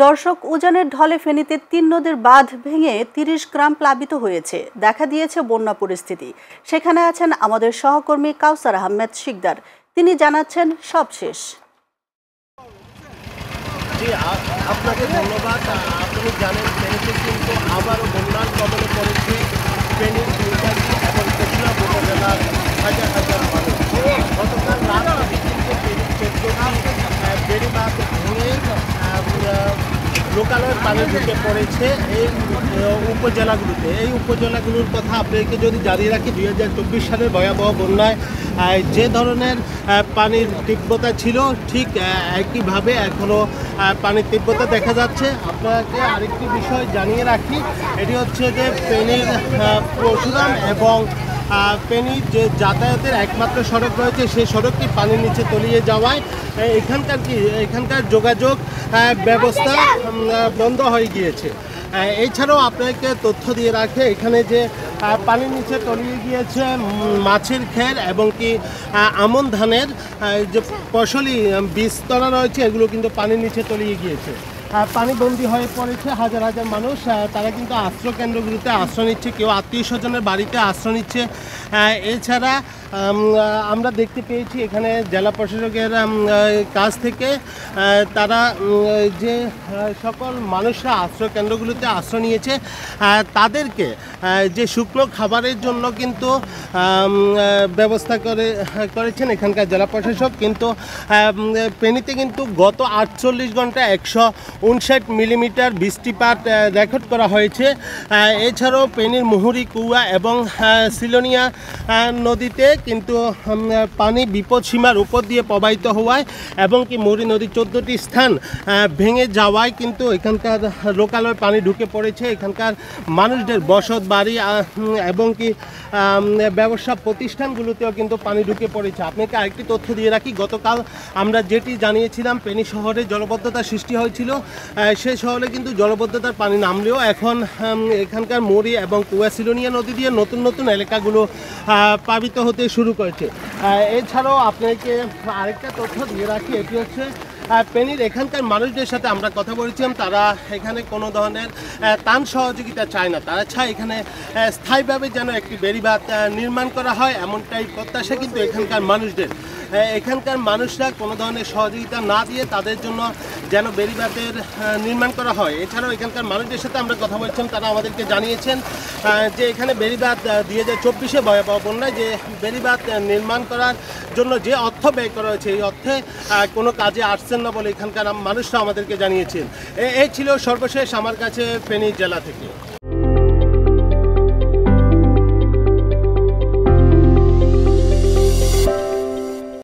দর্শক, উজানের ঢলে ফেনীতে ৩ নদীর বাঁধ ভেঙে ৩০ গ্রাম প্লাবিত হয়েছে। দেখা দিয়েছে বন্যা পরিস্থিতি। সেখানে আছেন আমাদের সহকর্মী কাউসার আহমেদ শিকদার। তিনি জানাচ্ছেন সব শেষ। জি, আপনাকে ধন্যবাদ। আপনি জানেন ফেনীতে কিন্তু আবারও বন্যার কবলে পড়েছে ফেনীর দুর্গাজী এবং তেতুলিয়া উপজেলার হাজার হাজার মানুষ। গতকাল রাত থেকে কিন্তু ফেনীর ক্ষেত্রটি বেড়িবাঁধ ভেঙে লোকালয়ের পানি ঢুকে পড়েছে এই উপজেলাগুলোতে। এই উপজেলাগুলোর কথা আপনাকে যদি জানিয়ে রাখি, 2024 সালের ভয়াবহ বন্যায় যে ধরনের পানির তীব্রতা ছিল ঠিক একইভাবে এখনও পানির তীব্রতা দেখা যাচ্ছে। আপনাকে আরেকটি বিষয় জানিয়ে রাখি, এটি হচ্ছে যে ফেনীর পরশুরাম এবং ফেনীর যে যাতায়াতের একমাত্র সড়ক রয়েছে সেই সড়কটি পানির নিচে তলিয়ে যাওয়ায় এখানকার যোগাযোগ ব্যবস্থা বন্ধ হয়ে গিয়েছে। এছাড়াও আপনাকে তথ্য দিয়ে রাখে, এখানে যে পানির নিচে তলিয়ে গিয়েছে মাছের খের এবং কি আমন ধানের যে ফসলি বীজতলা রয়েছে, এগুলো কিন্তু পানির নিচে তলিয়ে গিয়েছে। পানিবন্দী হয়ে পড়েছে হাজার হাজার মানুষ। তারা কিন্তু আশ্রয় কেন্দ্রগুলিতে আশ্রয় নিচ্ছে, কেউ আত্মীয় স্বজনের বাড়িতে আশ্রয় নিচ্ছে। এছাড়া আমরা দেখতে পেয়েছি এখানে জেলা প্রশাসকের কাছ থেকে তারা যে সকল মানুষরা আশ্রয় কেন্দ্রগুলিতে আশ্রয় নিয়েছে তাদেরকে যে শুকনো খাবারের জন্য কিন্তু ব্যবস্থা করেছেন এখানকার জেলা প্রশাসক। কিন্তু ফেনীতে কিন্তু গত 48 ঘন্টা 159 মিলিমিটার বৃষ্টিপাত রেকর্ড করা হয়েছে। এছাড়াও ফেনীর মুহুরী কুয়া এবং সিলোনিয়া নদীতে কিন্তু পানি বিপদসীমার উপর দিয়ে প্রবাহিত হওয়ায় এবং কি মুহুরী নদীর 14টি স্থান ভেঙে যাওয়ায় কিন্তু এখানকার লোকালয়ে পানি ঢুকে পড়েছে। এখানকার মানুষদের বসত বাড়ি এবং কি ব্যবসা প্রতিষ্ঠানগুলোতেও কিন্তু পানি ঢুকে পড়েছে। আপনাকে আরেকটি তথ্য দিয়ে রাখি, গতকাল আমরা যেটি জানিয়েছিলাম ফেনী শহরে জলবদ্ধতার সৃষ্টি হয়েছিল, সেই শহরে কিন্তু জলবদ্ধতার পানি নামলেও এখন এখানকার মুহুরী এবং কুয়া সিলোনিয়া নদী দিয়ে নতুন নতুন এলাকাগুলো প্লাবিত হতে শুরু করেছে। এছাড়াও আপনাকে আরেকটা তথ্য দিয়ে রাখি, এটি হচ্ছে ফেনীর এখানকার মানুষদের সাথে আমরা কথা বলেছিলাম। তারা এখানে কোনো ধরনের ত্রাণ সহযোগিতা চায় না, তারা চায় এখানে স্থায়ীভাবে যেন একটি বেড়িবাঁধ নির্মাণ করা হয়, এমনটাই প্রত্যাশা কিন্তু এখানকার মানুষদের। এখানকার মানুষরা কোনো ধরনের সহযোগিতা না দিয়ে তাদের জন্য যেন বেড়িবাঁধের নির্মাণ করা হয়। এছাড়াও এখানকার মানুষদের সাথে আমরা কথা বলছিলাম, তারা আমাদেরকে জানিয়েছেন যে এখানে বেড়িবাঁধ 2024 ভয়াবহ বন্যায় যে বেড়িবাঁধ নির্মাণ করার জন্য যে অর্থ ব্যয় করা হয়েছে এই অর্থে কোনো কাজে আসছেন না বলে এখানকার মানুষরা আমাদেরকে জানিয়েছেন। এই ছিল সর্বশেষ আমার কাছে ফেনী জেলা থেকে।